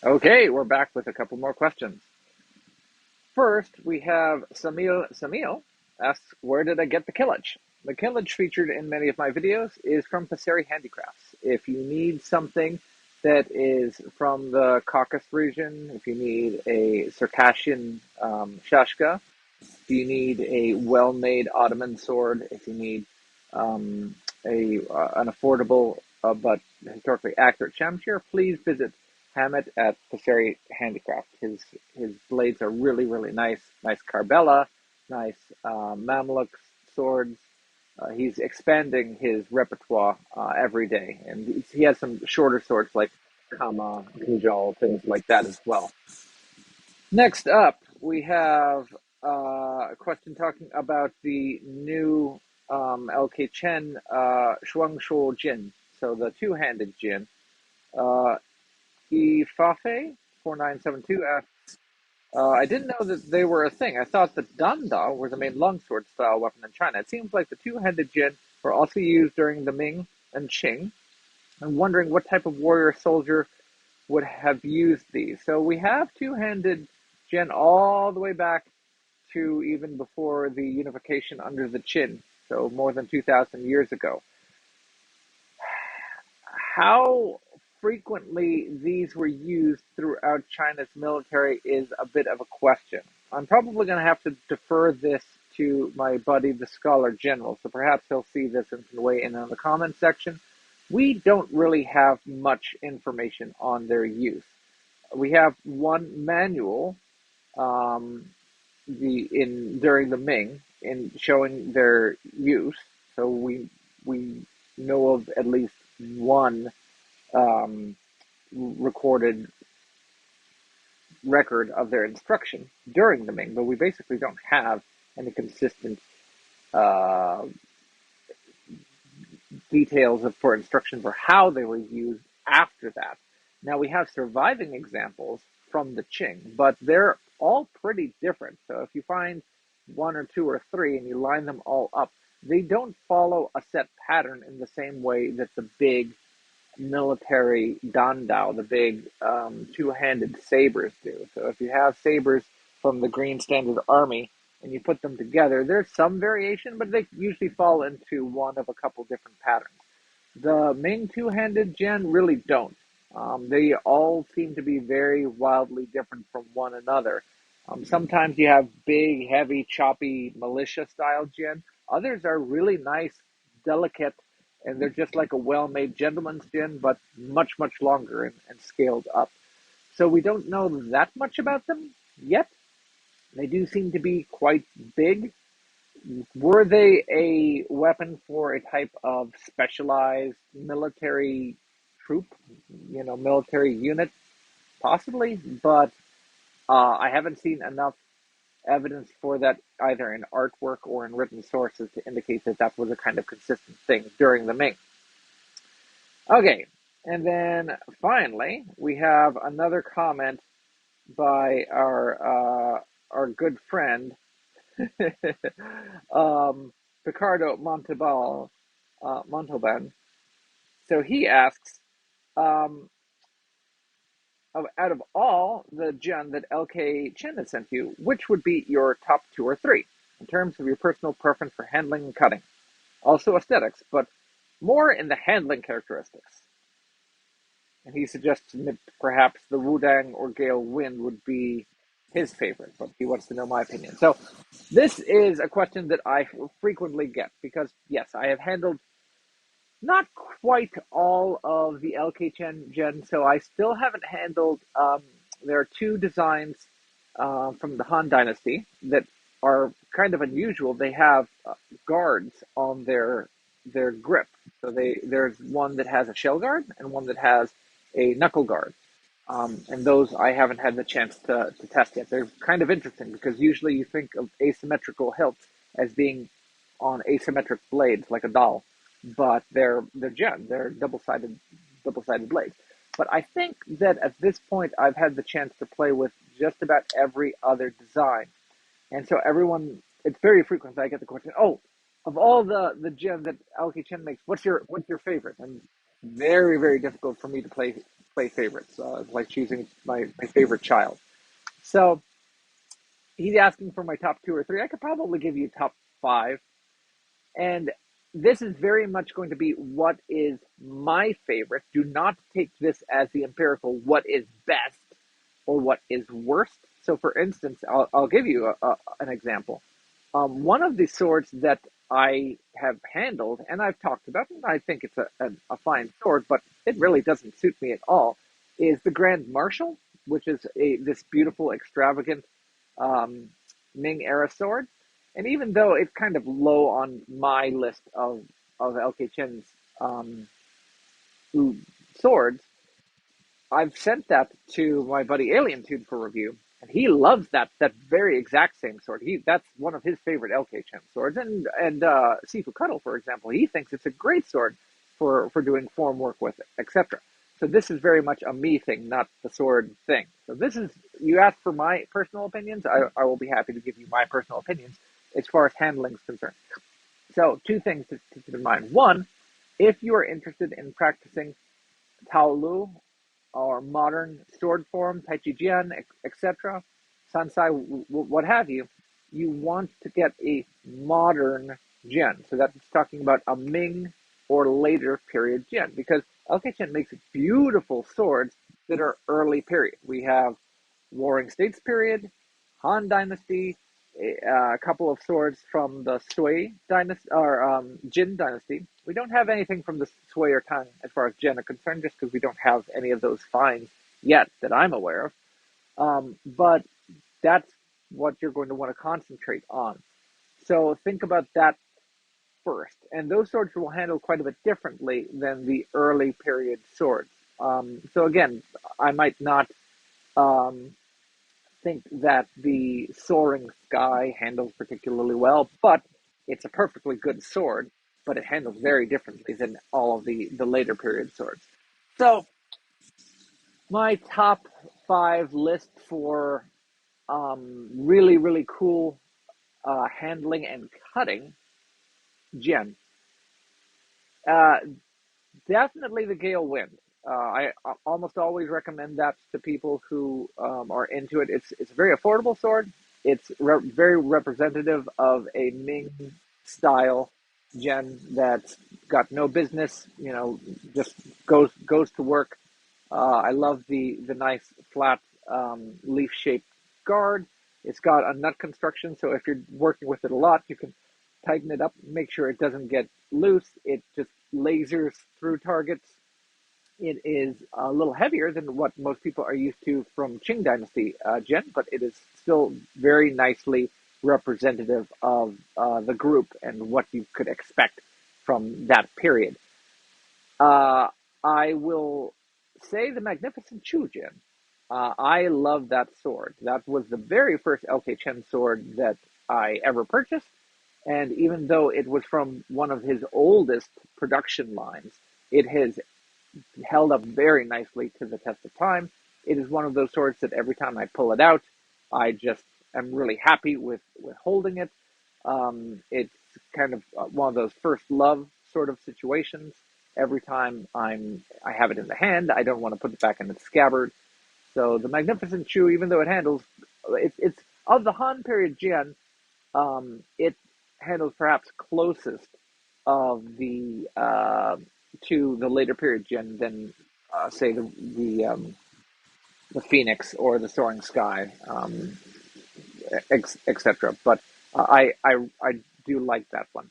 Okay, we're back with a couple more questions. First, we have Samil. Samil asks, where did I get the Kilij? The Kilij featured in many of my videos is from Peserey Handicrafts. If you need something that is from the Caucasus region, if you need a Circassian shashka, if you need a well-made Ottoman sword, if you need an affordable but historically accurate shamshir, please visit Hammett at Peserey Handicraft. His blades are really nice, nice Karbella, nice Mamluk swords. He's expanding his repertoire every day, and he has some shorter swords like Kama, Kujal, things like that as well. Next up, we have a question talking about the new LK Chen Shuangshuo Jin, so the two-handed Jin. Uh, Ifafe 4972 asks, I didn't know that they were a thing. I thought the Danda were the main longsword style weapon in China. It seems like the two-handed Jin were also used during the Ming and Qing. I'm wondering what type of warrior soldier would have used these. So we have two-handed Jin all the way back to even before the unification under the Qin, so more than 2,000 years ago. How frequently these were used throughout China's military is a bit of a question. I'm probably going to have to defer this to my buddy, the Scholar General, so perhaps he'll see this and can weigh in on the comment section. We don't really have much information on their use. We have one manual during the Ming in showing their use, so we know of at least one um, recorded record of their instruction during the Ming, but we basically don't have any consistent uh, details for instruction for how they were used after that. Now we have surviving examples from the Qing, but they're all pretty different. So if you find one or two or three and you line them all up, they don't follow a set pattern in the same way that the big military dandao, the big two-handed sabers do. So if you have sabers from the Green Standard Army and you put them together, there's some variation, but they usually fall into one of a couple different patterns. The Ming two-handed Jian really don't. They all seem to be very wildly different from one another. Sometimes you have big, heavy, choppy militia-style Jian. Others are really nice, delicate, and they're just like a well-made gentleman's Jian, but much longer and scaled up. So we don't know that much about them yet. They do seem to be quite big. Were they a weapon for a type of specialized military troop, military unit? Possibly, but I haven't seen enough evidence for that either in artwork or in written sources to indicate that that was a kind of consistent thing during the Ming. Okay, and then finally we have another comment by our good friend Picardo Montalban. So he asks, um, out of all the Jian that LK Chen has sent you, which would be your top two or three in terms of your personal preference for handling and cutting? Also aesthetics, but more in the handling characteristics. And he suggests that perhaps the Wudang or Gale Wind would be his favorite, but he wants to know my opinion. So this is a question that I frequently get because, yes, I have handled not quite all of the LK Chen Gen, so I still haven't handled. There are two designs from the Han Dynasty that are kind of unusual. They have guards on their grip. So there's one that has a shell guard and one that has a knuckle guard. And those I haven't had the chance to test yet. They're kind of interesting because usually you think of asymmetrical hilts as being on asymmetric blades like a doll, but they're double-sided blades. But I think that at this point I've had the chance to play with just about every other design, and so it's very frequent that I get the question, "Oh, of all the gem that LK Chen makes, what's your favorite?" And very difficult for me to play favorites. It's like choosing my favorite child. So he's asking for my top two or three. I could probably give you top five. And this is very much going to be what is my favorite. Do not take this as the empirical what is best or what is worst. So, for instance, I'll give you an example. One of the swords that I have handled and I've talked about, and I think it's a fine sword, but it really doesn't suit me at all, is the Grand Marshal, which is this beautiful, extravagant um, Ming era sword. And even though it's kind of low on my list of LK Chen's um, swords, I've sent that to my buddy Alien Tube for review, and he loves that very exact same sword. That's one of his favorite LK Chen swords, and Sifu Cuddle, for example, he thinks it's a great sword for doing form work with it, etc. So this is very much a me thing, not the sword thing. So this is, you asked for my personal opinions. I will be happy to give you my personal opinions as far as handling is concerned. So two things to keep in mind. One, if you are interested in practicing Taolu or modern sword form, Tai Chi Jian, etc., Sansai, what have you, you want to get a modern Jian. So that's talking about a Ming or later period Jian, because LKChen makes beautiful swords that are early period. We have Warring States period, Han Dynasty, a couple of swords from the Sui Dynasty or Jin Dynasty. We don't have anything from the Sui or Tang as far as Jin are concerned, just because we don't have any of those finds yet that I'm aware of. But that's what you're going to want to concentrate on. So think about that first. And those swords will handle quite a bit differently than the early period swords. So again, I might not um, think that the Soaring Sky handles particularly well, but it's a perfectly good sword, but it handles very differently than all of the later period swords. So my top five list for really, really cool handling and cutting, Jen. Uh, Definitely the Gale Wind. I almost always recommend that to people who are into it. It's a very affordable sword. It's very representative of a Ming style gen that's got no business. Just goes to work. I love the nice flat leaf shaped guard. It's got a nut construction, so if you're working with it a lot, you can tighten it up, make sure it doesn't get loose. It just lasers through targets. It is a little heavier than what most people are used to from Qing Dynasty Gen, but it is still very nicely representative of the group and what you could expect from that period. Uh, I will say the Magnificent Chu Jin. I love that sword. That was the very first LK Chen sword that I ever purchased. And even though it was from one of his oldest production lines, it has held up very nicely to the test of time. It is one of those swords that every time I pull it out, I just am really happy with holding it. It's kind of one of those first love sort of situations. Every time I have it in the hand, I don't want to put it back in its scabbard. So the Magnificent Chu, even though it handles, it's of the Han period Jian, it handles perhaps closest of the to the later period Jian than say the Phoenix or the Soaring Sky, etc. But I do like that one.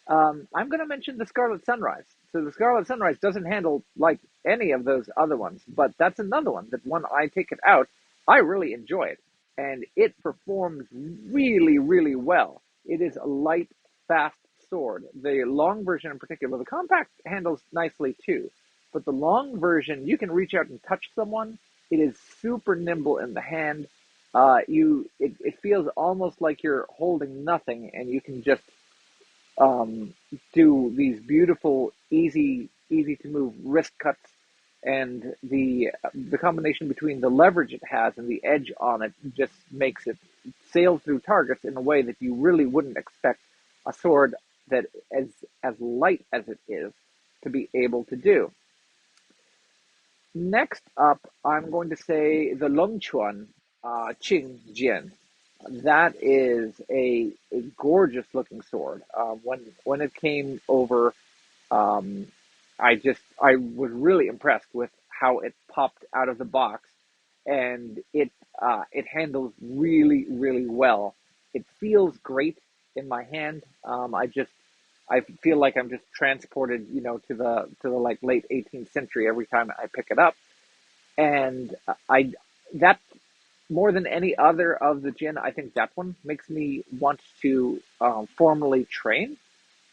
I'm going to mention the Scarlet Sunrise. So the Scarlet Sunrise doesn't handle like any of those other ones, but that's another one that when I take it out, I really enjoy it. And it performs really, really well. It is a light, fast sword. The long version in particular, the compact handles nicely too. But the long version, you can reach out and touch someone. It is super nimble in the hand. It feels almost like you're holding nothing, and you can just um, do these beautiful, easy to move wrist cuts, and the combination between the leverage it has and the edge on it just makes it sail through targets in a way that you really wouldn't expect a sword that as light as it is to be able to do. Next up, I'm going to say the Longchuan Chen Jian. That is a gorgeous looking sword. When it came over, um, I was really impressed with how it popped out of the box, and it handles really well. It feels great in my hand. I feel like I'm just transported, to the like late 18th century every time I pick it up, and I that more than any other of the gin, I think that one makes me want to formally train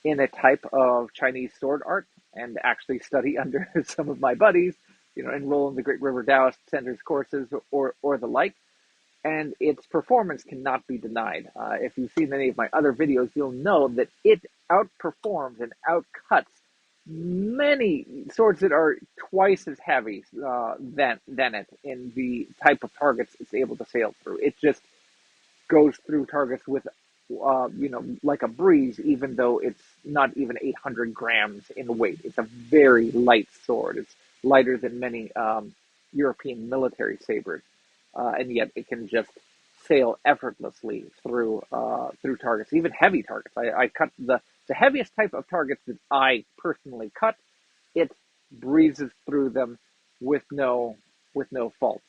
in a type of Chinese sword art and actually study under some of my buddies, enroll in the Great River Taoist Center's courses or the like. And its performance cannot be denied. If you've seen any of my other videos, you'll know that it outperforms and outcuts many swords that are twice as heavy than it in the type of targets it's able to sail through. It just goes through targets with, like a breeze, even though it's not even 800 grams in weight. It's a very light sword. It's lighter than many European military sabers, and yet it can just sail effortlessly through targets, even heavy targets. I cut the heaviest type of targets that I personally cut. It breezes through them with no fault.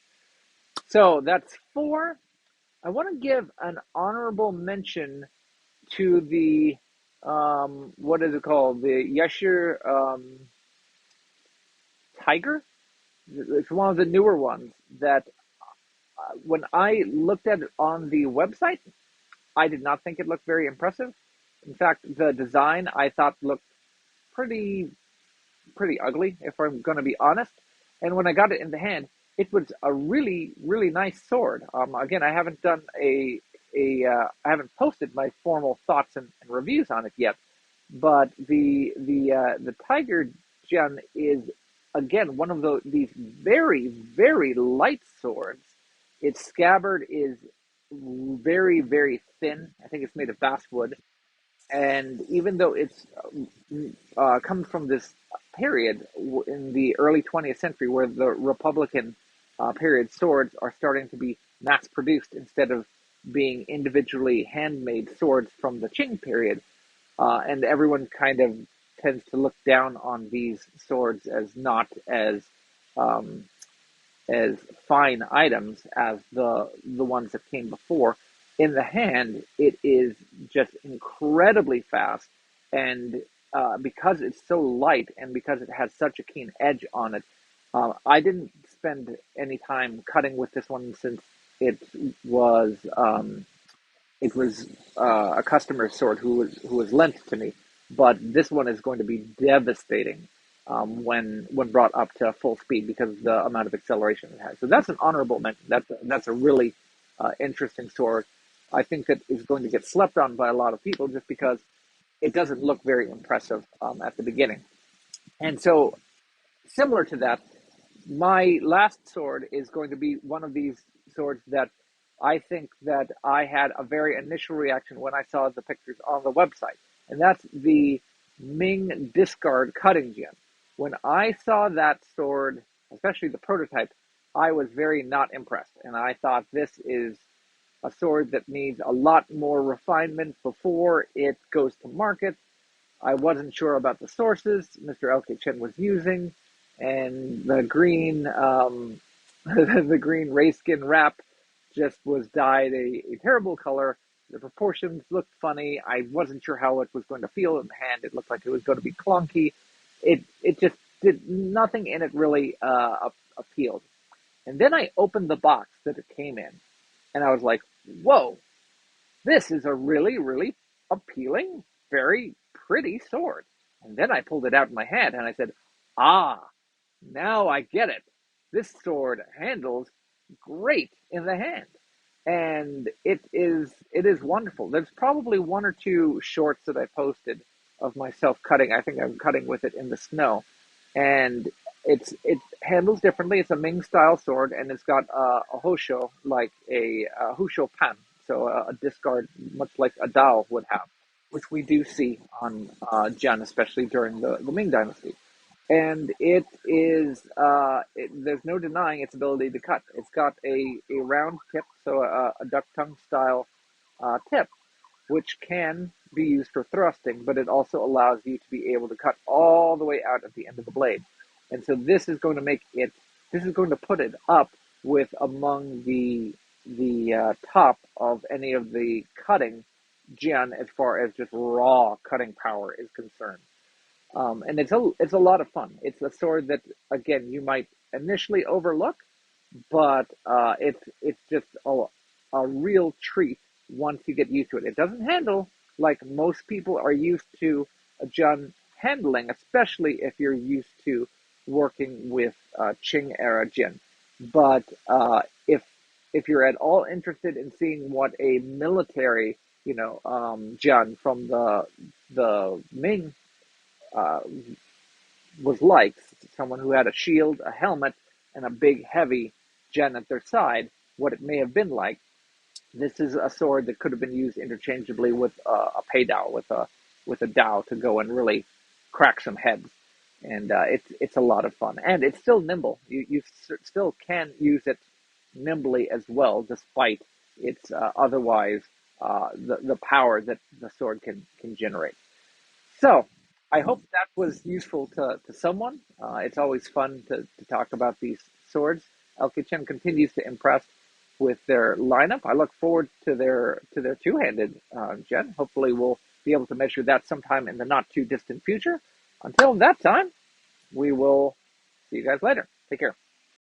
So that's four. I want to give an honorable mention to the what is it called? The Yeshur Tiger. It's one of the newer ones that when I looked at it on the website, I did not think it looked very impressive. In fact, the design I thought looked pretty pretty ugly, if I'm going to be honest. And when I got it in the hand, it was a really nice sword. Again, I haven't done I haven't posted my formal thoughts and reviews on it yet, but the Tiger Gem is again one of these very light swords. Its scabbard is very thin. I think it's made of basswood, and even though it's comes from this period in the early 20th century where the Republican period swords are starting to be mass produced instead of being individually handmade swords from the Qing period, and everyone kind of tends to look down on these swords as not um, as fine items as the ones that came before. In the hand, it is just incredibly fast, and because it's so light and because it has such a keen edge on it, I didn't spend any time cutting with this one since it was um, it was a customer sort who was lent to me, but this one is going to be devastating when brought up to full speed because of the amount of acceleration it has. So that's an honorable mention. That's a really interesting sword. I think that is going to get slept on by a lot of people just because it doesn't look very impressive at the beginning. And so, similar to that, my last sword is going to be one of these swords that I think that I had a very initial reaction when I saw the pictures on the website, and that's the Ming discard cutting gem. When I saw that sword, especially the prototype, I was very not impressed, and I thought this is a sword that needs a lot more refinement before it goes to market. I wasn't sure about the sources Mr. LK Chen was using, and the green the green rayskin wrap just was dyed a terrible color. The proportions looked funny. I wasn't sure how it was going to feel in the hand. It looked like it was going to be clunky. It just did nothing in it really appealed. And then I opened the box that it came in, and I was like, "Whoa, this is a really appealing, very pretty sword." And then I pulled it out in my hand and I said, "Ah, now I get it. This sword handles great in the hand." And it is wonderful. There's probably one or two shorts that I posted of myself cutting. I think I'm cutting with it in the snow. And it handles differently. It's a Ming style sword, and it's got a hosho like a hosho pan, so a discard much like a Dao would have, which we do see on Jian, especially during the Ming Dynasty. and it is there's no denying its ability to cut. It's got a round tip, so a duck tongue style tip, which can be used for thrusting, but it also allows you to be able to cut all the way out at the end of the blade. And so this is going to put it up with among the top of any of the cutting Jian as far as just raw cutting power is concerned. And it's a lot of fun. It's a sword that again you might initially overlook, but it's just a real treat once you get used to it. It doesn't handle like most people are used to Jun handling, especially if you're used to working with Qing era Jin. But if you're at all interested in seeing what a military, Jun from the Ming uh, was like, someone who had a shield, a helmet, and a big heavy Jen at their side, what it may have been like. This is a sword that could have been used interchangeably with a pei dao, with a dao to go and really crack some heads, and it's a lot of fun, and it's still nimble. You still can use it nimbly as well, despite its otherwise the power that the sword can generate. So I hope that was useful to someone. It's always fun to talk about these swords. LKChen continues to impress with their lineup. I look forward to their two-handed Jen. Hopefully we'll be able to measure that sometime in the not too distant future. Until that time, we will see you guys later. Take care.